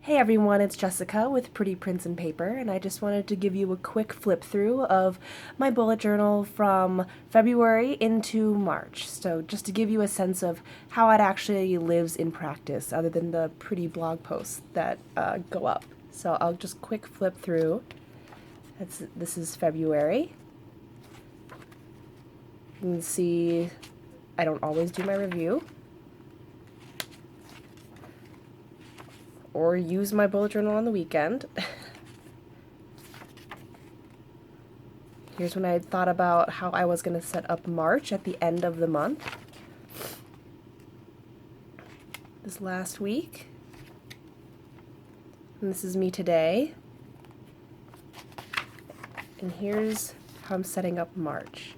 Hey everyone, it's Jessica with Pretty Prints and Paper, and I just wanted to give you a quick flip through of my bullet journal from February into March. So, just to give you a sense of how it actually lives in practice, other than the pretty blog posts that go up. So, I'll just quick flip through. This is February. You can see I don't always do my review or use my bullet journal on the weekend. Here's when I thought about how I was going to set up March at the end of the month. This last week. And this is me today. And here's how I'm setting up March.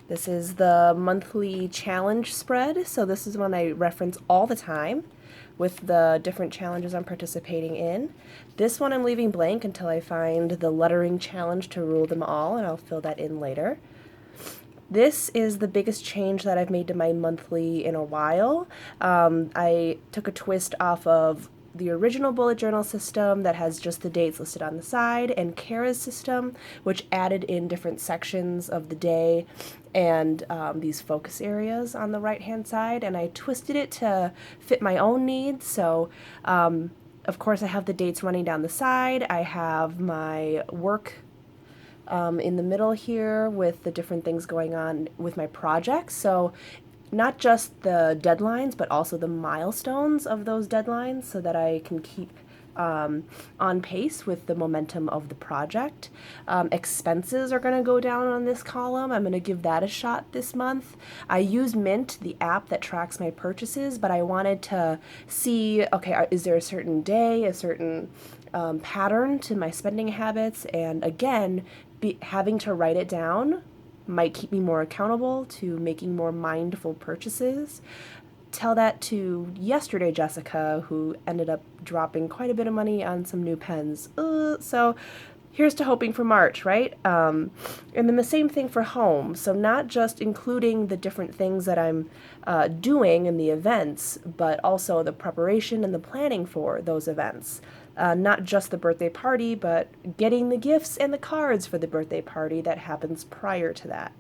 This is the monthly challenge spread, so this is one I reference all the time with the different challenges I'm participating in. This one I'm leaving blank until I find the lettering challenge to rule them all, and I'll fill that in later. This is the biggest change that I've made to my monthly in a while. I took a twist off of the original bullet journal system that has just the dates listed on the side, and Kara's system, which added in different sections of the day and these focus areas on the right hand side, and I twisted it to fit my own needs. So of course I have the dates running down the side. I have my work in the middle here with the different things going on with my projects. So not just the deadlines, but also the milestones of those deadlines so that I can keep on pace with the momentum of the project. Expenses are going to go down on this column. I'm going to give that a shot this month. I use Mint, the app that tracks my purchases, but I wanted to see, okay, is there a certain day, a certain pattern to my spending habits? And again, having to write it down might keep me more accountable to making more mindful purchases. Tell that to yesterday Jessica, who ended up dropping quite a bit of money on some new pens. So here's to hoping for March, right? And then the same thing for home. So not just including the different things that I'm doing in the events, but also the preparation and the planning for those events. Not just the birthday party, but getting the gifts and the cards for the birthday party that happens prior to that.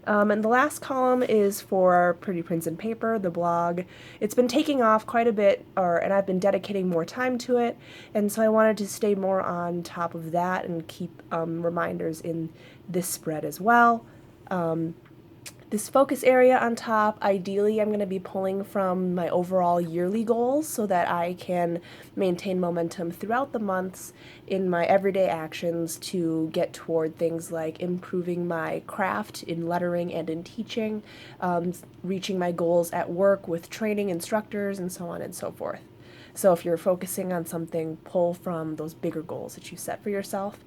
And the last column is for Pretty Prints and Paper, the blog. It's been taking off quite a bit, and I've been dedicating more time to it, and so I wanted to stay more on top of that and keep reminders in this spread as well. This focus area on top, ideally I'm going to be pulling from my overall yearly goals so that I can maintain momentum throughout the months in my everyday actions to get toward things like improving my craft in lettering and in teaching, reaching my goals at work with training instructors, and so on and so forth. So if you're focusing on something, pull from those bigger goals that you set for yourself.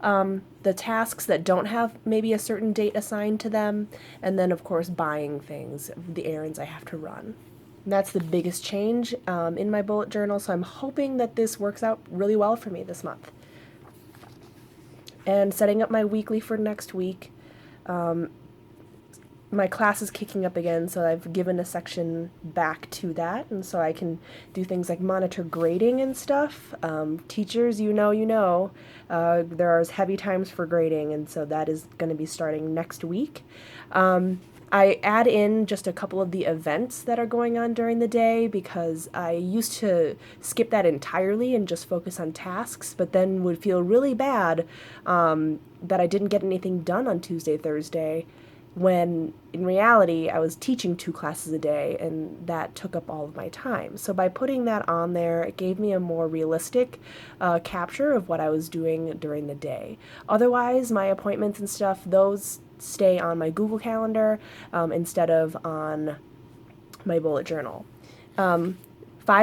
The tasks that don't have maybe a certain date assigned to them, and then of course buying things, the errands I have to run. And that's the biggest change in my bullet journal, so I'm hoping that this works out really well for me this month. And setting up my weekly for next week. My class is kicking up again, so I've given a section back to that, and so I can do things like monitor grading and stuff. Teachers, there are heavy times for grading, and so that is going to be starting next week. I add in just a couple of the events that are going on during the day because I used to skip that entirely and just focus on tasks, but then would feel really bad that I didn't get anything done on Tuesday, Thursday, when in reality I was teaching 2 classes a day and that took up all of my time. So by putting that on there, it gave me a more realistic capture of what I was doing during the day. Otherwise, my appointments and stuff, those stay on my Google Calendar instead of on my bullet journal. 5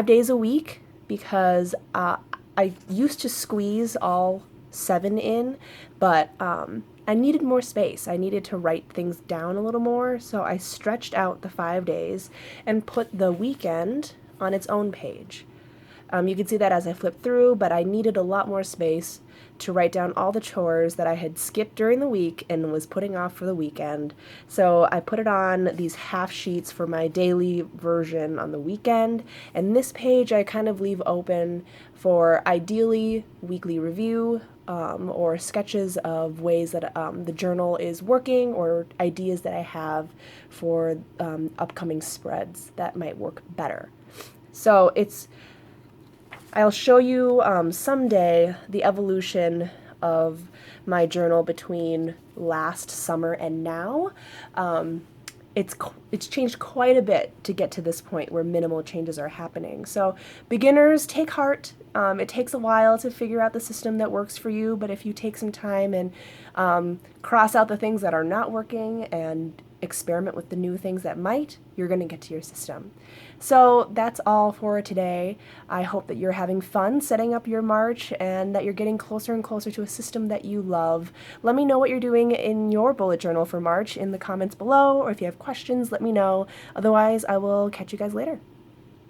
days a week because I used to squeeze all 7 in, but I needed more space. I needed to write things down a little more, so I stretched out the 5 days and put the weekend on its own page. You can see that as I flip through, but I needed a lot more space to write down all the chores that I had skipped during the week and was putting off for the weekend. So I put it on these half sheets for my daily version on the weekend, and this page I kind of leave open for ideally weekly review, or sketches of ways that the journal is working, or ideas that I have for upcoming spreads that might work better. So I'll show you someday the evolution of my journal between last summer and now. It's changed quite a bit to get to this point where minimal changes are happening. So beginners, take heart. It takes a while to figure out the system that works for you, but if you take some time and cross out the things that are not working and experiment with the new things that might, you're going to get to your system. So that's all for today. I hope that you're having fun setting up your March and that you're getting closer and closer to a system that you love. Let me know what you're doing in your bullet journal for March in the comments below, or if you have questions, let me know. Otherwise, I will catch you guys later.